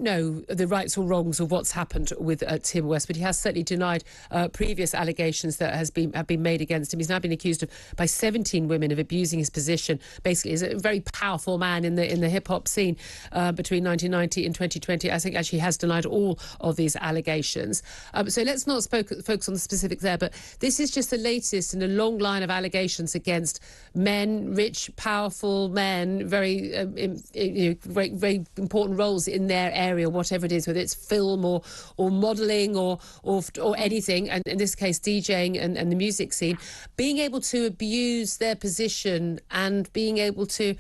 know the rights or wrongs of what's happened with Tim Westwood. He has certainly denied previous allegations that have been made against him. He's now been accused by 17 women of abusing his position. Basically, he's a very powerful man in the hip hop scene between 1990 and 2020. I think actually has denied all of these allegations. So let's not focus on the specifics there, but this is just the latest in a long line of allegations against men, rich, powerful men, very very important roles in their area, whatever it is, whether it's film or modelling or anything, and in this case DJing and the music scene, being able to abuse their position and being able to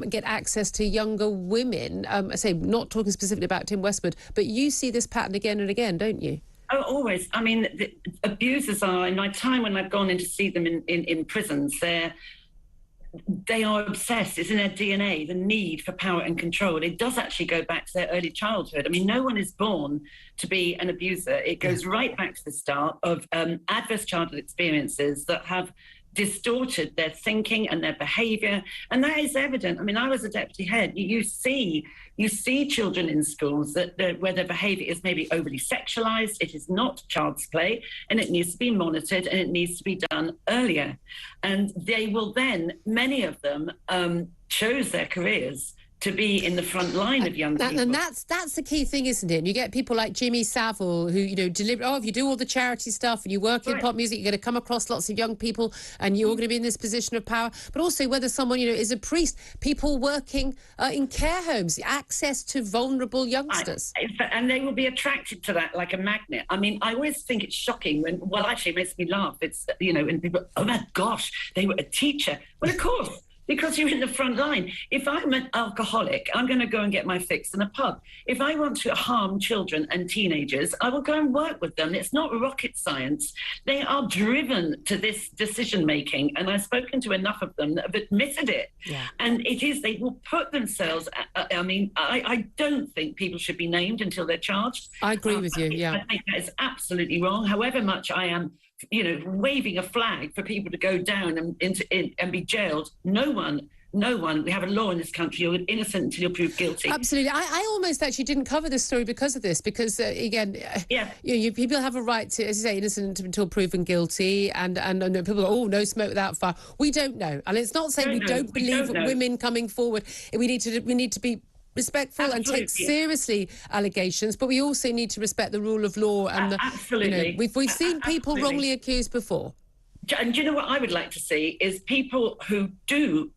get access to younger women. I say, not talking specifically about Tim Westwood, but you see this pattern again and again, don't you? Oh, always. I mean, the abusers are, in my time when I've gone in to see them in prisons, they are obsessed. It's in their DNA, the need for power and control. It does actually go back to their early childhood. I mean, no one is born to be an abuser. It goes right back to the start of adverse childhood experiences that have distorted their thinking and their behaviour, and that is evident. I mean, I was a deputy head. You see children in schools where their behaviour is maybe overly sexualised. It is not child's play, and it needs to be monitored, and it needs to be done earlier. And they will then, many of them, chose their careers to be in the front line of young people. And that's the key thing, isn't it? And you get people like Jimmy Savile who, deliver, if you do all the charity stuff and you work in pop music, you're going to come across lots of young people and you're going to be in this position of power. But also whether someone, is a priest, people working in care homes, access to vulnerable youngsters. And they will be attracted to that like a magnet. I mean, I always think it's shocking when, well, actually it makes me laugh. It's, when people, oh my gosh, they were a teacher. Well, of course. Because you're in the front line. If I'm an alcoholic, I'm going to go and get my fix in a pub. If I want to harm children and teenagers, I will go and work with them. It's not rocket science. They are driven to this decision-making, and I've spoken to enough of them that have admitted it. Yeah. And they will put themselves, I don't think people should be named until they're charged. I agree with you, yeah. I think that is absolutely wrong. However much I am waving a flag for people to go down and be jailed. No one. We have a law in this country. You're innocent until you're proved guilty. Absolutely. I almost actually didn't cover this story because of this, because again, people have a right to, as you say, innocent until proven guilty, and people go, no smoke without fire. We don't know, and it's not saying we don't believe women coming forward. We need to be respectful. Absolutely. And take seriously allegations, but we also need to respect the rule of law. And absolutely, we've seen people wrongly accused before. And do you know what I would like to see is people who do,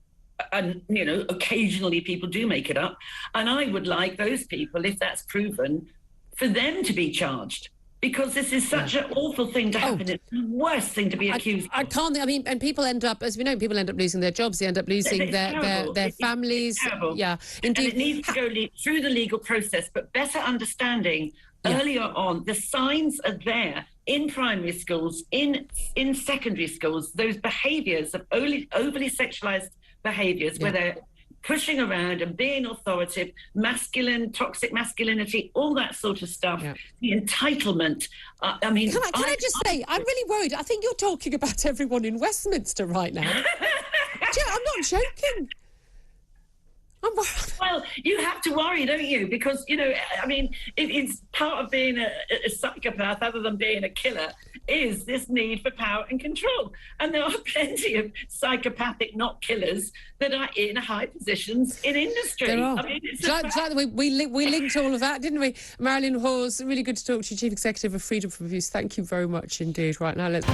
and occasionally people do make it up, and I would like those people, if that's proven, for them to be charged. Because this is such an awful thing to happen. It's the worst thing to be accused of. I can't. I mean, and people end up, as we know, losing their jobs. They end up losing their families. Yeah, indeed. And it needs to go through the legal process, but better understanding earlier on. The signs are there in primary schools, in secondary schools. Those behaviours of overly sexualised behaviours, where they're pushing around and being authoritative, masculine, toxic masculinity, all that sort of stuff, the entitlement. Can I just say, I'm really worried. I think you're talking about everyone in Westminster right now. I'm not joking. Well, you have to worry, don't you? Because, it's part of being a psychopath, other than being a killer, is this need for power and control. And there are plenty of psychopathic not killers that are in high positions in industry. There are. We linked all of that, didn't we? Marilyn Hawes, really good to talk to you, Chief Executive of Freedom from Abuse. Thank you very much indeed. Right now, let's...